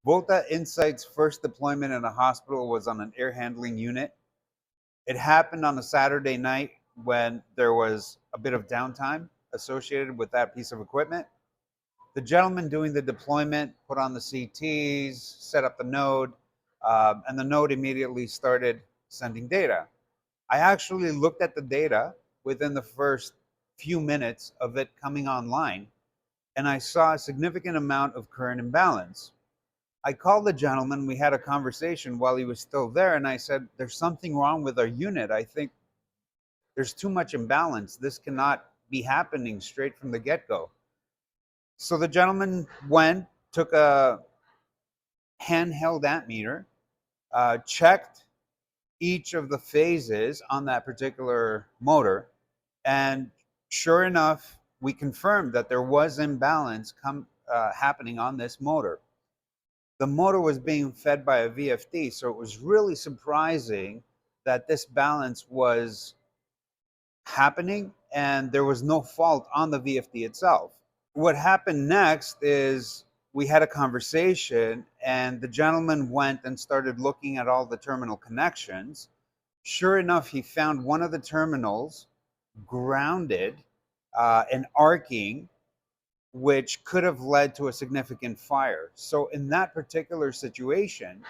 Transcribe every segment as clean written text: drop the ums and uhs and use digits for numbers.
Volta Insite's first deployment in a hospital was on an air handling unit. It happened on a Saturday night when there was a bit of downtime associated with that piece of equipment. The gentleman doing the deployment put on the CTs, set up the node, and the node immediately started sending data. I actually looked at the data within the first few minutes of it coming online, and I saw a significant amount of current imbalance. I called the gentleman. We had a conversation while he was still there, and I said, "There's something wrong with our unit. I think there's too much imbalance. This cannot be happening straight from the get-go." So the gentleman went, took a handheld ammeter, checked each of the phases on that particular motor, and sure enough, we confirmed that there was imbalance happening on this motor. The motor was being fed by a VFD, so it was really surprising that this balance was happening and there was no fault on the VFD itself. What happened next is we had a conversation and the gentleman went and started looking at all the terminal connections. Sure enough, he found one of the terminals grounded and arcing, which could have led to a significant fire. So in that particular situation,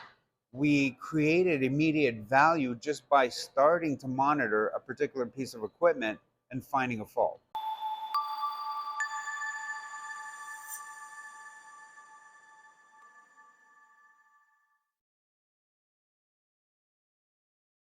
we created immediate value just by starting to monitor a particular piece of equipment and finding a fault.